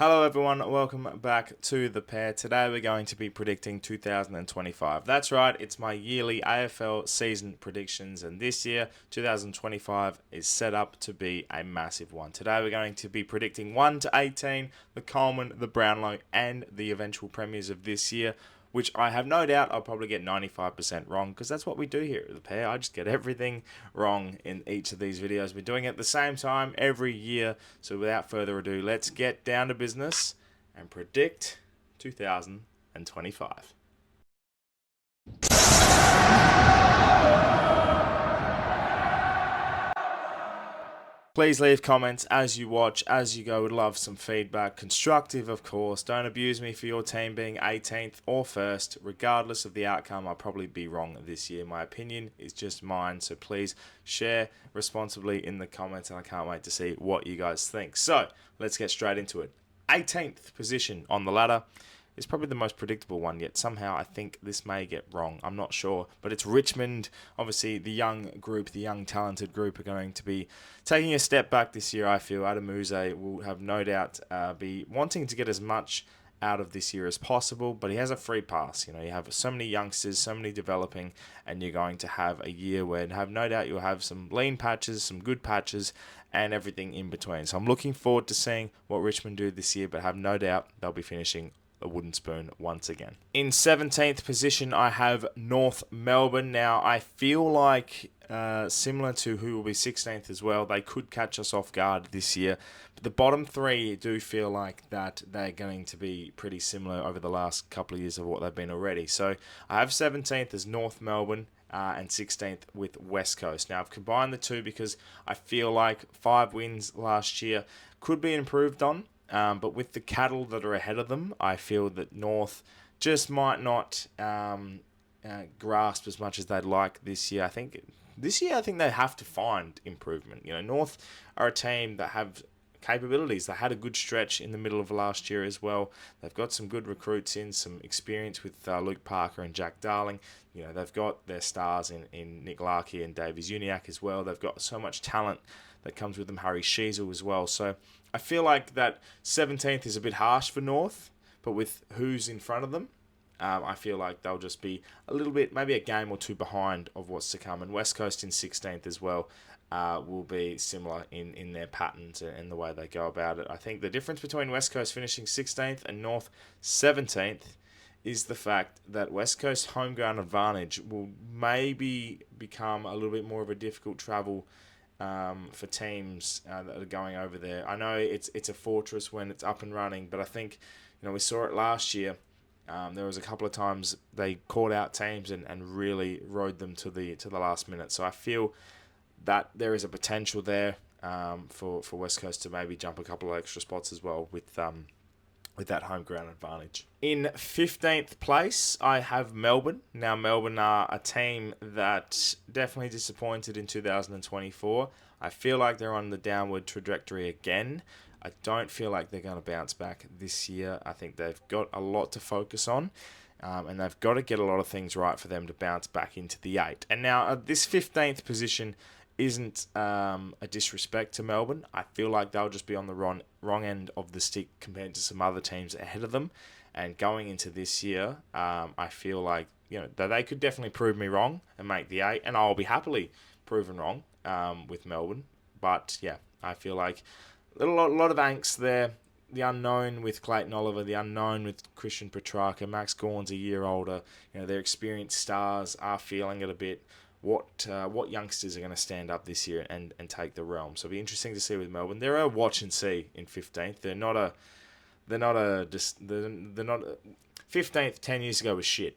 Hello everyone, welcome back to ThePear. Today we're going to be predicting 2025. That's right, it's my yearly AFL season predictions, and this year, 2025, is set up to be a massive one. Today we're going to be predicting 1 to 18, the Coleman, the Brownlow, and the eventual premiers of this year, which I have no doubt I'll probably get 95% wrong, because that's what we do here at ThePear. I just get everything wrong in each of these videos. We're doing it at the same time every year, so without further ado, let's get down to business and predict 2025. Please leave comments as you watch, as you go. Would love some feedback. Constructive, of course. Don't abuse me for your team being 18th or 1st. Regardless of the outcome, I'll probably be wrong this year. My opinion is just mine, so please share responsibly in the comments, and I can't wait to see what you guys think. So, let's get straight into it. 18th position on the ladder is probably the most predictable one, yet somehow I think this may get wrong. I'm not sure, but it's Richmond. Obviously, the young group, the young talented group are going to be taking a step back this year, I feel. Adamuse will have no doubt be wanting to get as much out of this year as possible, but he has a free pass. You know, you have so many youngsters, so many developing, and you're going to have a year where have no doubt you'll have some lean patches, some good patches, and everything in between. So I'm looking forward to seeing what Richmond do this year, but have no doubt they'll be finishing a wooden spoon once again. In 17th position, I have North Melbourne. Now, I feel like similar to who will be 16th as well, they could catch us off guard this year. But the bottom three do feel like that they're going to be pretty similar over the last couple of years of what they've been already. So I have 17th as North Melbourne. And 16th with West Coast. Now, I've combined the two because I feel like 5 wins last year could be improved on. But with the cattle that are ahead of them, I feel that North just might not grasp as much as they'd like this year. I think they have to find improvement. You know, North are a team that have capabilities. They had a good stretch in the middle of last year as well. They've got some good recruits in, some experience with Luke Parker and Jack Darling. You know, they've got their stars in Nick Larkey and Davies Uniacke as well. They've got so much talent that comes with them, Harry Sheasel as well. So I feel like that 17th is a bit harsh for North, but with who's in front of them, I feel like they'll just be a little bit, maybe a game or two behind of what's to come. And West Coast in 16th as well will be similar in their patterns and the way they go about it. I think the difference between West Coast finishing 16th and North 17th is the fact that West Coast home ground advantage will maybe become a little bit more of a difficult travel for teams that are going over there. I know it's a fortress when it's up and running, but I think we saw it last year. There was a couple of times they caught out teams and really rode them to the last minute. So I feel that there is a potential there for West Coast to maybe jump a couple of extra spots as well with that home ground advantage. In 15th place, I have Melbourne. Now, Melbourne are a team that definitely disappointed in 2024. I feel like they're on the downward trajectory again. I don't feel like they're going to bounce back this year. I think they've got a lot to focus on, and they've got to get a lot of things right for them to bounce back into the 8. And now, this 15th position isn't a disrespect to Melbourne. I feel like they'll just be on the wrong end of the stick compared to some other teams ahead of them. And going into this year, I feel like that they could definitely prove me wrong and make the 8, and I'll be happily proven wrong with Melbourne. But yeah, I feel like a lot of angst there. The unknown with Clayton Oliver, the unknown with Christian Petrarca, Max Gawn's a year older. Their experienced stars are feeling it a bit. What youngsters are going to stand up this year and take the realm? So it'll be interesting to see with Melbourne. They're a watch and see in 15th. They're not 15th 10 years ago was shit.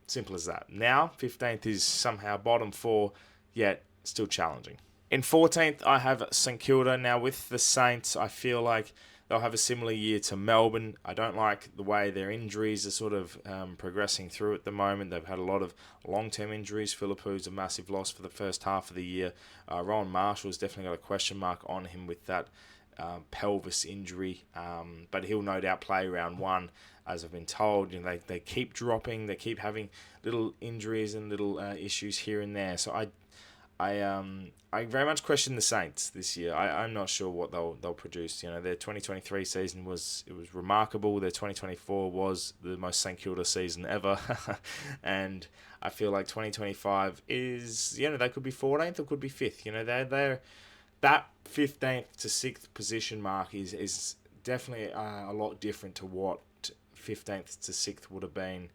Simple as that. Now 15th is somehow bottom 4, yet still challenging. In 14th, I have St Kilda. Now with the Saints, I feel like they'll have a similar year to Melbourne. I don't like the way their injuries are sort of progressing through at the moment. They've had a lot of long-term injuries. Philippu's a massive loss for the first half of the year. Rowan Marshall's definitely got a question mark on him with that pelvis injury, but he'll no doubt play round 1, as I've been told. They keep dropping. They keep having little injuries and little issues here and there. So I very much question the Saints this year. I'm not sure what they'll produce. You know, their 2023 season was remarkable. Their 2024 was the most St Kilda season ever, and I feel like 2025 is, you know, they could be 14th or could be 5th. You know, they're that 15th to 6th position mark is definitely a lot different to what 15th to 6th would have been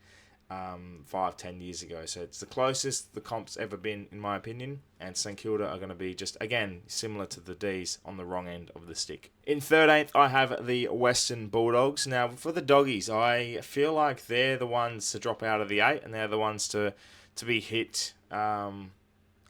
5-10 years ago. So it's the closest the comp's ever been, in my opinion, and St Kilda are going to be just, again, similar to the D's, on the wrong end of the stick. In 13th, I have the Western Bulldogs. Now, for the Doggies, I feel like they're the ones to drop out of the 8, and they're the ones to be hit a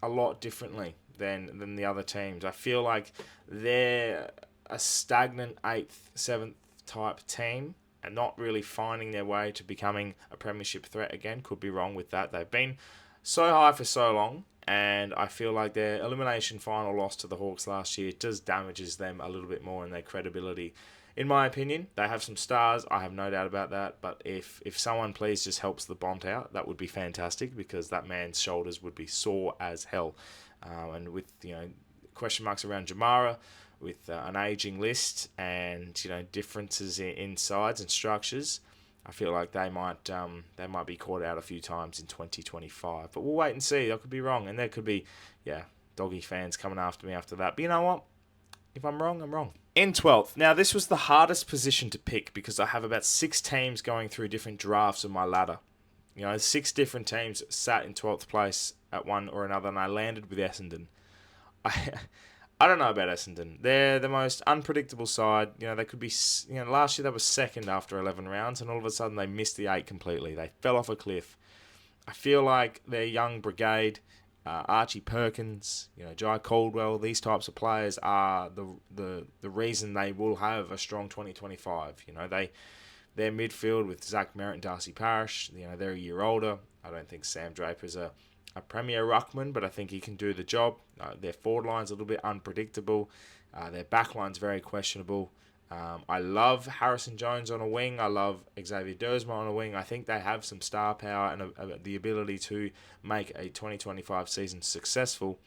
lot differently than the other teams. I feel like they're a stagnant 8th, 7th type team, and not really finding their way to becoming a premiership threat again. Could be wrong with that. They've been so high for so long, and I feel like their elimination final loss to the Hawks last year just damages them a little bit more in their credibility. In my opinion, they have some stars. I have no doubt about that. But if someone please just helps the Bont out, that would be fantastic, because that man's shoulders would be sore as hell. And with, you know, question marks around Jamara, with an ageing list, and, you know, differences in sides and structures, I feel like they might be caught out a few times in 2025. But we'll wait and see. I could be wrong, and there could be, Doggy fans coming after me after that. But you know what? If I'm wrong, I'm wrong. In 12th, now this was the hardest position to pick, because I have about 6 teams going through different drafts of my ladder. You know, 6 different teams sat in 12th place at one or another, and I landed with Essendon. I don't know about Essendon. They're the most unpredictable side. You know, they could be, you know, last year they were second after 11 rounds, and all of a sudden they missed the 8 completely. They fell off a cliff. I feel like their young brigade, Archie Perkins, you know, Jai Caldwell, these types of players are the reason they will have a strong 2025. You know, their midfield with Zach Merritt and Darcy Parish, you know, they're a year older. I don't think Sam Draper's a premier ruckman, but I think he can do the job. Their forward line's a little bit unpredictable. Their back line's very questionable. I love Harrison Jones on a wing. I love Xavier Dersma on a wing. I think they have some star power and the ability to make a 2025 season successful.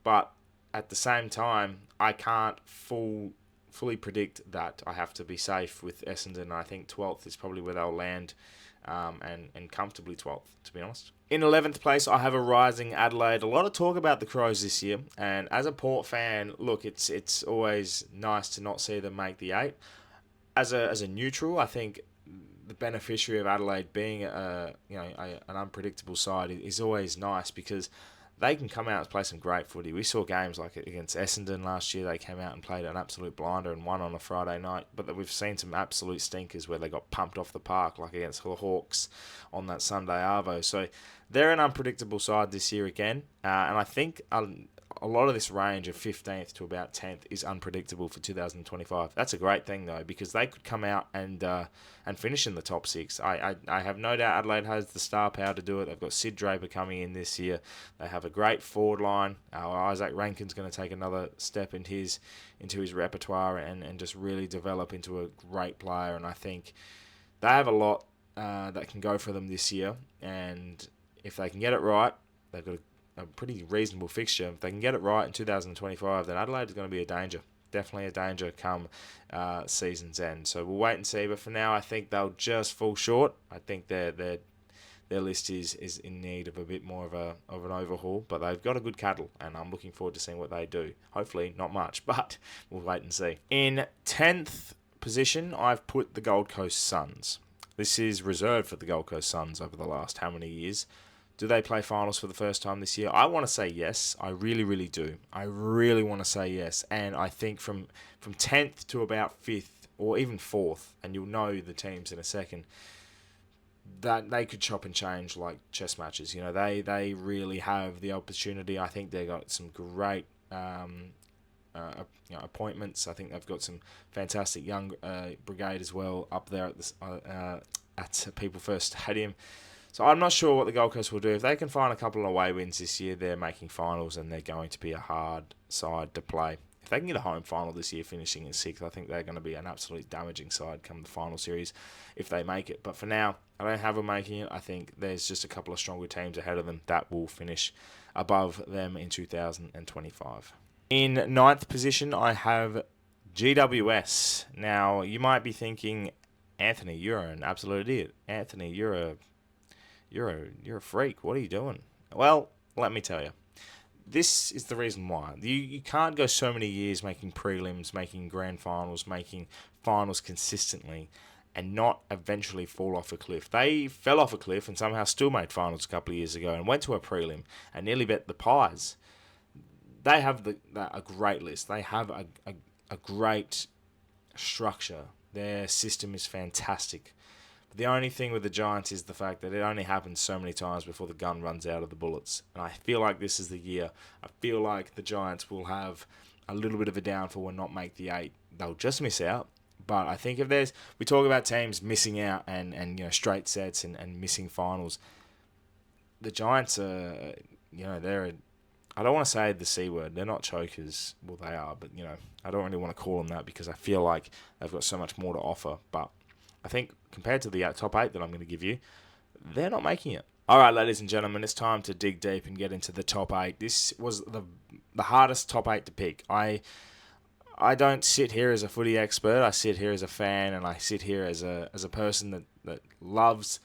But at the same time, I can't fully predict that. I have to be safe with Essendon. I think 12th is probably where they'll land, and comfortably 12th, to be honest. In 11th place, I have a rising Adelaide. A lot of talk about the Crows this year, and as a Port fan, look, it's always nice to not see them make the 8. As a neutral, I think the beneficiary of Adelaide being an unpredictable side is always nice, because they can come out and play some great footy. We saw games like against Essendon last year. They came out and played an absolute blinder and won on a Friday night. But we've seen some absolute stinkers where they got pumped off the park, like against the Hawks on that Sunday Arvo. So they're an unpredictable side this year again. And I think a lot of this range of 15th to about 10th is unpredictable for 2025. That's a great thing, though, because they could come out and finish in the top 6. I have no doubt Adelaide has the star power to do it. They've got Sid Draper coming in this year. They have a great forward line. Isaac Rankin's going to take another step into his repertoire and just really develop into a great player. And I think they have a lot that can go for them this year. And if they can get it right, they've got a pretty reasonable fixture. If they can get it right in 2025, then Adelaide is going to be a danger. Definitely a danger come season's end. So we'll wait and see. But for now, I think they'll just fall short. I think their list is in need of a bit more of an overhaul. But they've got a good cattle, and I'm looking forward to seeing what they do. Hopefully not much, but we'll wait and see. In 10th position, I've put the Gold Coast Suns. This is reserved for the Gold Coast Suns over the last how many years? Do they play finals for the first time this year? I want to say yes. I really, really do. I really want to say yes. And I think from 10th to about 5th or even 4th, and you'll know the teams in a second, that they could chop and change like chess matches. You know, they really have the opportunity. I think they've got some great appointments. I think they've got some fantastic young brigade as well up there at People First Stadium. So I'm not sure what the Gold Coast will do. If they can find a couple of away wins this year, they're making finals, and they're going to be a hard side to play. If they can get a home final this year, finishing in 6th, I think they're going to be an absolutely damaging side come the final series if they make it. But for now, I don't have them making it. I think there's just a couple of stronger teams ahead of them that will finish above them in 2025. In 9th position, I have GWS. Now, you might be thinking, Anthony, you're an absolute idiot. Anthony, you're a freak. What are you doing? Well, let me tell you. This is the reason why. You can't go so many years making prelims, making grand finals, making finals consistently, and not eventually fall off a cliff. They fell off a cliff and somehow still made finals a couple of years ago and went to a prelim and nearly bet the Pies. They have a great list. They have a great structure. Their system is fantastic. But the only thing with the Giants is the fact that it only happens so many times before the gun runs out of the bullets. And I feel like this is the year. I feel like the Giants will have a little bit of a downfall and not make the 8. They'll just miss out. But I think we talk about teams missing out and straight sets and missing finals. The Giants are, I don't want to say the C word. They're not chokers. Well, they are, but, I don't really want to call them that because I feel like they've got so much more to offer. But I think compared to the top 8 that I'm going to give you, they're not making it. All right, ladies and gentlemen, it's time to dig deep and get into the top 8. This was the hardest top 8 to pick. I don't sit here as a footy expert. I sit here as a fan, and I sit here as a person that loves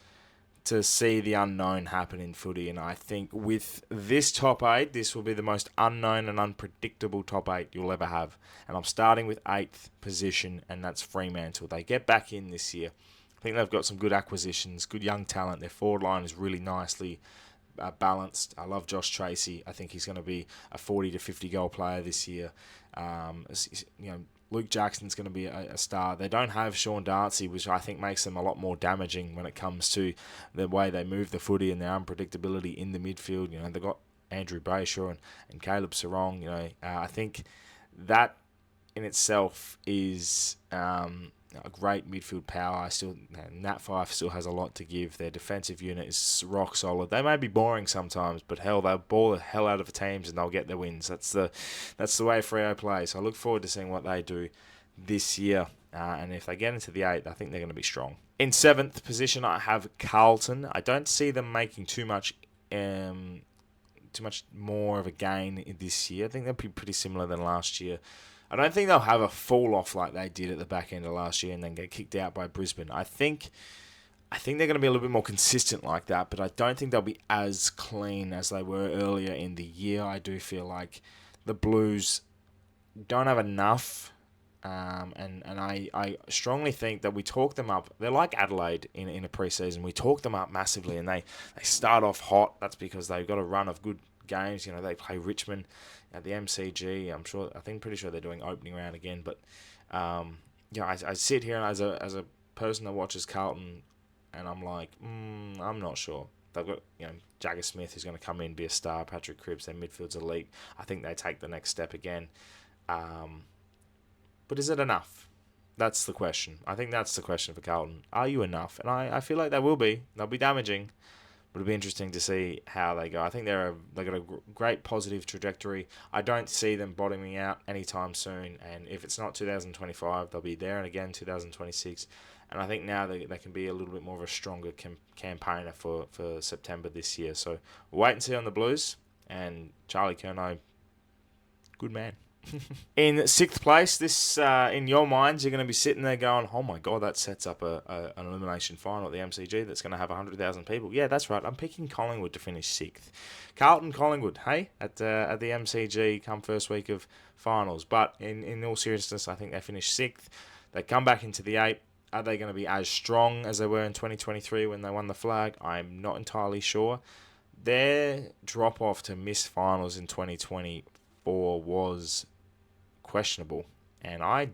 to see the unknown happen in footy. And I think with this top 8, this will be the most unknown and unpredictable top 8 you'll ever have. And I'm starting with 8th position, and that's Fremantle. They get back in this year. I think they've got some good acquisitions, good young talent. Their forward line is really nicely balanced. I love Josh Tracy. I think he's going to be a 40 to 50 goal player this year. Luke Jackson's going to be a star. They don't have Sean Darcy, which I think makes them a lot more damaging when it comes to the way they move the footy and their unpredictability in the midfield. They've got Andrew Brayshaw and Caleb Sarong. I think that in itself is a great midfield power. Nat Fyfe still has a lot to give. Their defensive unit is rock solid. They may be boring sometimes, but hell, they'll ball the hell out of the teams and they'll get their wins. That's the way Freo plays. So I look forward to seeing what they do this year. And if they get into the 8, I think they're going to be strong. In 7th position, I have Carlton. I don't see them making too much more of a gain this year. I think they'll be pretty similar than last year. I don't think they'll have a fall off like they did at the back end of last year and then get kicked out by Brisbane. I think they're going to be a little bit more consistent like that, but I don't think they'll be as clean as they were earlier in the year. I do feel like the Blues don't have enough, and I strongly think that we talk them up. They're like Adelaide in a preseason. We talk them up massively, and they start off hot. That's because they've got a run of good games. They play Richmond at the MCG. Pretty sure they're doing opening round again. But I sit here as a person that watches Carlton, and I'm like, I'm not sure. They've got Jagger Smith who's going to come in, be a star. Patrick Cripps, their midfield's elite. I think they take the next step again. But is it enough? That's the question. I think that's the question for Carlton. Are you enough? And I feel like they will be. They'll be damaging. But it'll be interesting to see how they go. I think they've got a great positive trajectory. I don't see them bottoming out anytime soon. And if it's not 2025, they'll be there and again 2026. And I think now they can be a little bit more of a stronger campaigner for September this year. So we'll wait and see on the Blues. And Charlie Curnow, good man. In 6th place, this in your minds, you're going to be sitting there going, oh my God, that sets up an elimination final at the MCG that's going to have 100,000 people. Yeah, that's right. I'm picking Collingwood to finish 6th. Carlton, Collingwood, hey, at the MCG come first week of finals. But in all seriousness, I think they finish 6th. They come back into the 8. Are they going to be as strong as they were in 2023 when they won the flag? I'm not entirely sure. Their drop-off to miss finals in 2024 was questionable, and I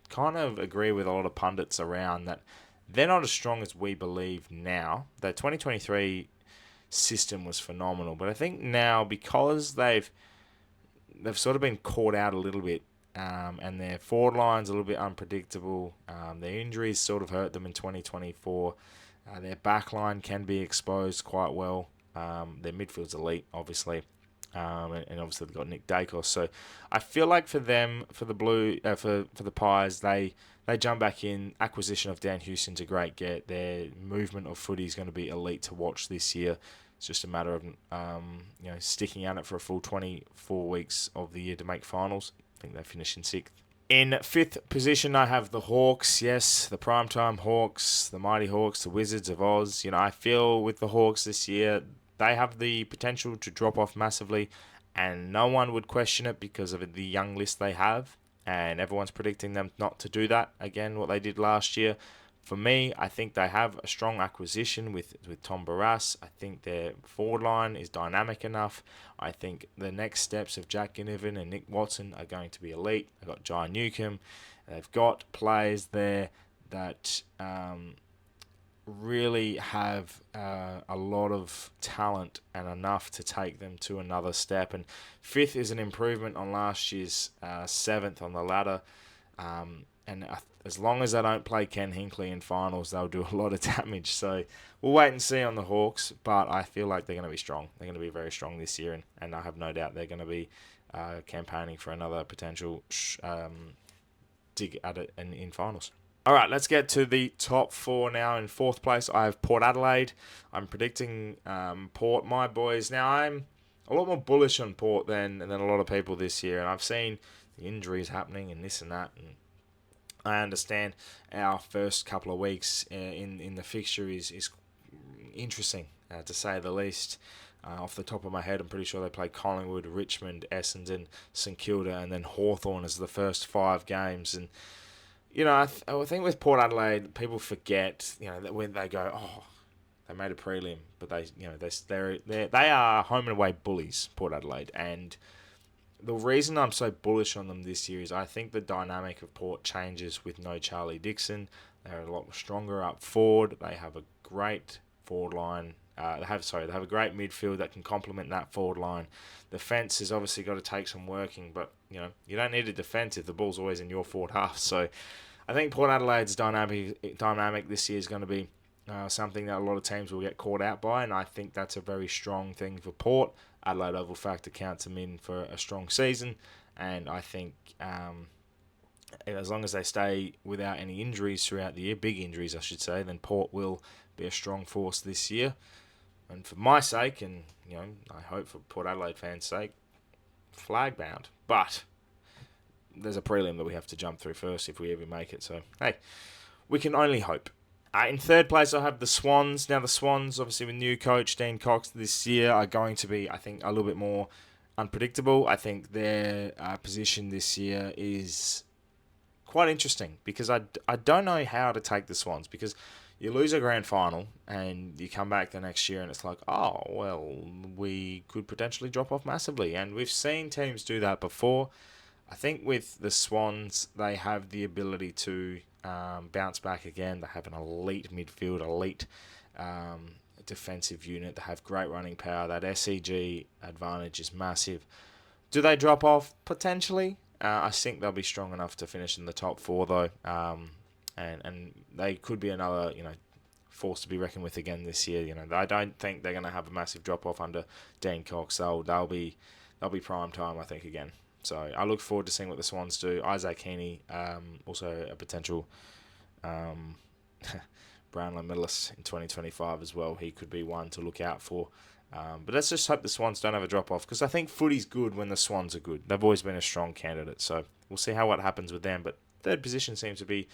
kind of agree with a lot of pundits around that they're not as strong as we believe now. The 2023 system was phenomenal, but I think now because they've sort of been caught out a little bit, and their forward line's a little bit unpredictable. Their injuries sort of hurt them in 2024. Their back line can be exposed quite well. Their midfield's elite, obviously. And obviously they've got Nick Dacos. So I feel like for them, for the Pies, they jump back in. Acquisition of Dan Houston's a great get. Their movement of footy is going to be elite to watch this year. It's just a matter of sticking at it for a full 24 weeks of the year to make finals. I think they finished in 6th. In 5th position, I have the Hawks. Yes, the primetime Hawks, the mighty Hawks, the Wizards of Oz. I feel with the Hawks this year, they have the potential to drop off massively, and no one would question it because of the young list they have, and everyone's predicting them not to do that again, what they did last year. For me, I think they have a strong acquisition with Tom Barras. I think their forward line is dynamic enough. I think the next steps of Jack Ginnivan and Nick Watson are going to be elite. They've got Jai Newcomb. They've got players there that really have a lot of talent and enough to take them to another step. And 5th is an improvement on last year's 7th on the ladder. And as long as they don't play Ken Hinkley in finals, they'll do a lot of damage. So we'll wait and see on the Hawks, but I feel like they're going to be strong. They're going to be very strong this year, and I have no doubt they're going to be campaigning for another potential dig at it in finals. All right, let's get to the top 4 now. In 4th place, I have Port Adelaide. I'm predicting Port, my boys. Now, I'm a lot more bullish on Port than a lot of people this year, and I've seen the injuries happening and this and that, and I understand our first couple of weeks in the fixture is interesting, to say the least. Off the top of my head, I'm pretty sure they play Collingwood, Richmond, Essendon, St Kilda, and then Hawthorn as the first 5 games. And I think with Port Adelaide, people forget that when they go, they made a prelim, but they are home and away bullies, Port Adelaide, and the reason I'm so bullish on them this year is I think the dynamic of Port changes with no Charlie Dixon. They're a lot stronger up forward. They have a great forward line. They have a great midfield that can complement that forward line. The defence has obviously got to take some working, but you don't need a defence if the ball's always in your forward half. So I think Port Adelaide's dynamic this year is going to be something that a lot of teams will get caught out by, and I think that's a very strong thing for Port. Adelaide Oval factor counts them in for a strong season, and I think as long as they stay without any injuries throughout the year, big injuries I should say, then Port will be a strong force this year. And for my sake, and I hope for Port Adelaide fans' sake, flag bound. But there's a prelim that we have to jump through first if we ever make it. So hey, we can only hope. In 3rd place, I have the Swans. Now, the Swans, obviously with new coach Dean Cox this year, are going to be, I think, a little bit more unpredictable. I think their position this year is quite interesting because I don't know how to take the Swans, because you lose a grand final and you come back the next year and it's like, oh, well, we could potentially drop off massively. And we've seen teams do that before. I think with the Swans, they have the ability to bounce back again. They have an elite midfield, elite defensive unit. They have great running power. That SEG advantage is massive. Do they drop off? Potentially. I think they'll be strong enough to finish in the top 4, though. And they could be another, force to be reckoned with again this year. I don't think they're going to have a massive drop off under Dean Cox. They'll be prime time, I think, again. So I look forward to seeing what the Swans do. Isaac Heaney, also a potential Brownlow medalist in 2025 as well. He could be one to look out for. But let's just hope the Swans don't have a drop-off, because I think footy's good when the Swans are good. They've always been a strong candidate, so we'll see what happens with them. But 3rd position seems to be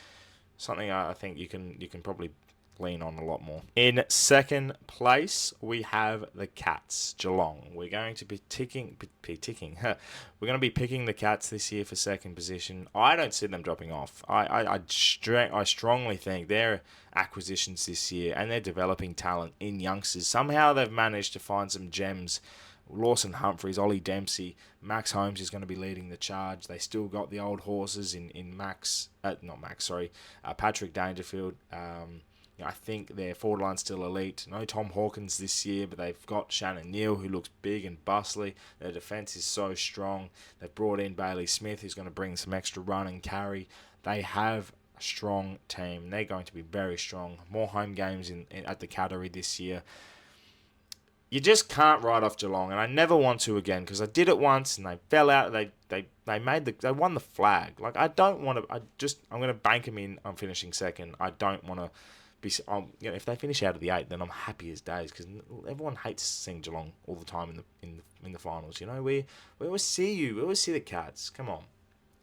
something I think you can probably lean on a lot more. In 2nd place, we have the Cats, Geelong. We're going to be We're going to be picking the Cats this year for 2nd position. I don't see them dropping off. I strongly think their acquisitions this year and their developing talent in youngsters, somehow they've managed to find some gems. Lawson Humphries, Ollie Dempsey, Max Holmes is going to be leading the charge. They still got the old horses in Patrick Dangerfield. I think their forward line's still elite. No Tom Hawkins this year, but they've got Shannon Neal, who looks big and bustly. Their defence is so strong. They've brought in Bailey Smith, who's going to bring some extra run and carry. They have a strong team. They're going to be very strong. More home games at the Cattery this year. you just can't write off Geelong, and I never want to again because I did it once and they fell out. They won the flag. Like I don't want to. I'm going to bank them in. I'm finishing second. I don't want to be. If they finish out of the 8, then I'm happy as days because everyone hates seeing Geelong all the time in the finals. You know, we always see you. We always see the Cats. Come on,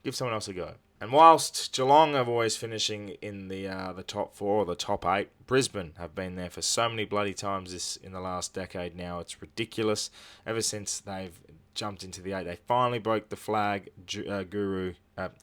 give someone else a go. And whilst Geelong are always finishing in the top 4 or the top 8, Brisbane have been there for so many bloody times in the last decade now. It's ridiculous. Ever since they've jumped into the 8, they finally broke the flag They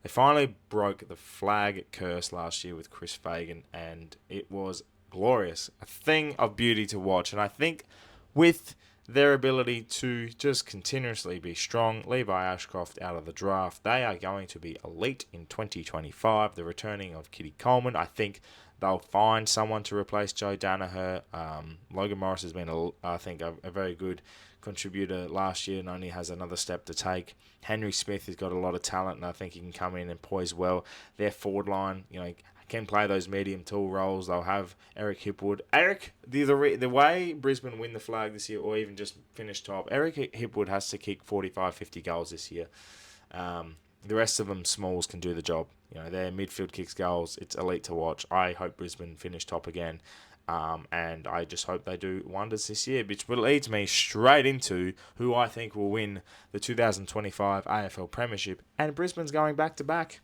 finally broke the flag curse last year with Chris Fagan, and it was glorious. A thing of beauty to watch. And I think with their ability to just continuously be strong, Levi Ashcroft out of the draft, they are going to be elite in 2025. The returning of Kitty Coleman, I think they'll find someone to replace Joe Danaher. Logan Morris has been, a very good contributor last year and only has another step to take. Henry Smith has got a lot of talent, and I think he can come in and poise well. Their forward line, can play those medium tall roles. They'll have Eric Hipwood. The way Brisbane win the flag this year, or even just finish top, Eric Hipwood has to kick 45, 50 goals this year. The rest of them, smalls, can do the job. Their midfield kicks goals. It's elite to watch. I hope Brisbane finish top again. And I just hope they do wonders this year, which leads me straight into who I think will win the 2025 AFL Premiership. And Brisbane's going back-to-back.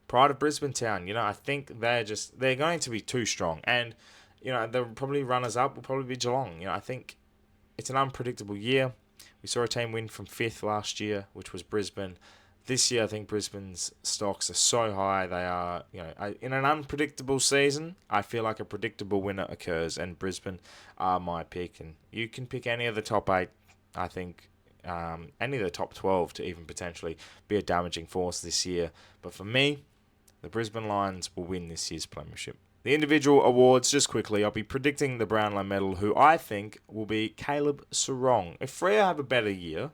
Pride of Brisbane Town, I think they're going to be too strong. And, the probably runners-up will probably be Geelong. I think it's an unpredictable year. We saw a team win from 5th last year, which was Brisbane. This year, I think Brisbane's stocks are so high. They are, in an unpredictable season, I feel like a predictable winner occurs, and Brisbane are my pick. And you can pick any of the top 8, I think, any of the top 12 to even potentially be a damaging force this year. But for me, the Brisbane Lions will win this year's premiership. The individual awards, just quickly, I'll be predicting the Brownlow medal, who I think will be Caleb Sarong. If Freo have a better year,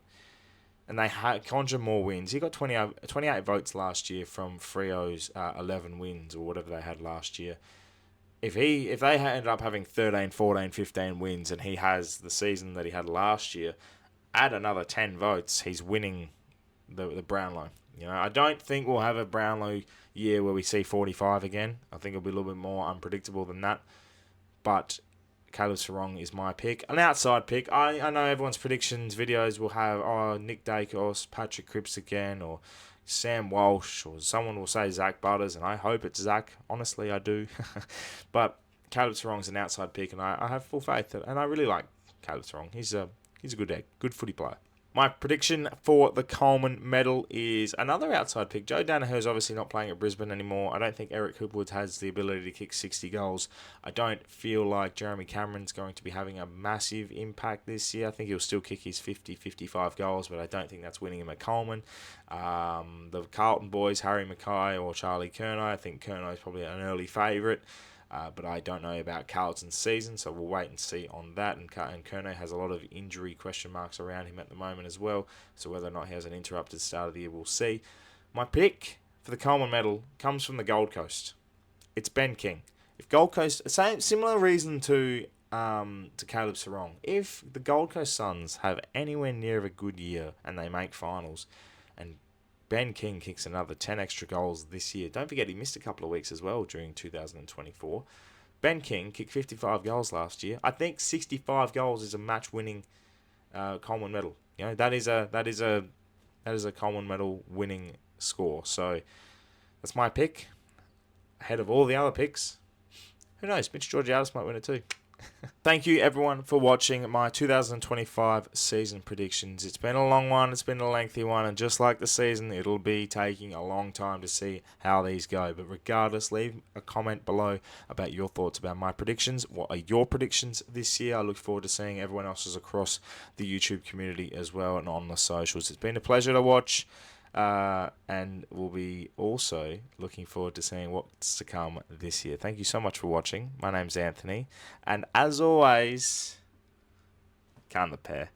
and they conjure more wins. He got 28 votes last year from Freo's 11 wins, or whatever they had last year. If they ended up having 13, 14, 15 wins, and he has the season that he had last year, add another 10 votes, he's winning the Brownlow. I don't think we'll have a Brownlow year where we see 45 again. I think it'll be a little bit more unpredictable than that. But Caleb Sarong is my pick. An outside pick. I know everyone's predictions videos will have Nick Dacos, Patrick Cripps again, or Sam Walsh, or someone will say Zach Butters, and I hope it's Zach. Honestly, I do. But Caleb Sarong's an outside pick, and I have full faith. And I really like Caleb Sarong. He's a good egg. Good footy player. My prediction for the Coleman medal is another outside pick. Joe Danaher is obviously not playing at Brisbane anymore. I don't think Eric Hipwood has the ability to kick 60 goals. I don't feel like Jeremy Cameron's going to be having a massive impact this year. I think he'll still kick his 50, 55 goals, but I don't think that's winning him at Coleman. The Carlton boys, Harry Mackay or Charlie Curnow, I think Curnow is probably an early favourite. But I don't know about Carlton's season, so we'll wait and see on that. And Curnow has a lot of injury question marks around him at the moment as well, so whether or not he has an interrupted start of the year, we'll see. My pick for the Coleman medal comes from the Gold Coast. It's Ben King. If Gold Coast, similar reason to Caleb Sarong. If the Gold Coast Suns have anywhere near of a good year and they make finals, and Ben King kicks another 10 extra goals this year. Don't forget he missed a couple of weeks as well during 2024. Ben King kicked 55 goals last year. I think 65 goals is a match-winning Coleman medal. That is a Coleman medal winning score. So that's my pick ahead of all the other picks. Who knows? Mitch Georgiadis might win it too. Thank you everyone for watching my 2025 season predictions. It's been a long one, it's been a lengthy one, and just like the season, it'll be taking a long time to see how these go. But regardless, leave a comment below about your thoughts about my predictions. What are your predictions this year? I look forward to seeing everyone else's across the YouTube community as well and on the socials. It's been a pleasure to watch. And we'll be also looking forward to seeing what's to come this year. Thank you so much for watching. My name's Anthony, and as always, can the pair.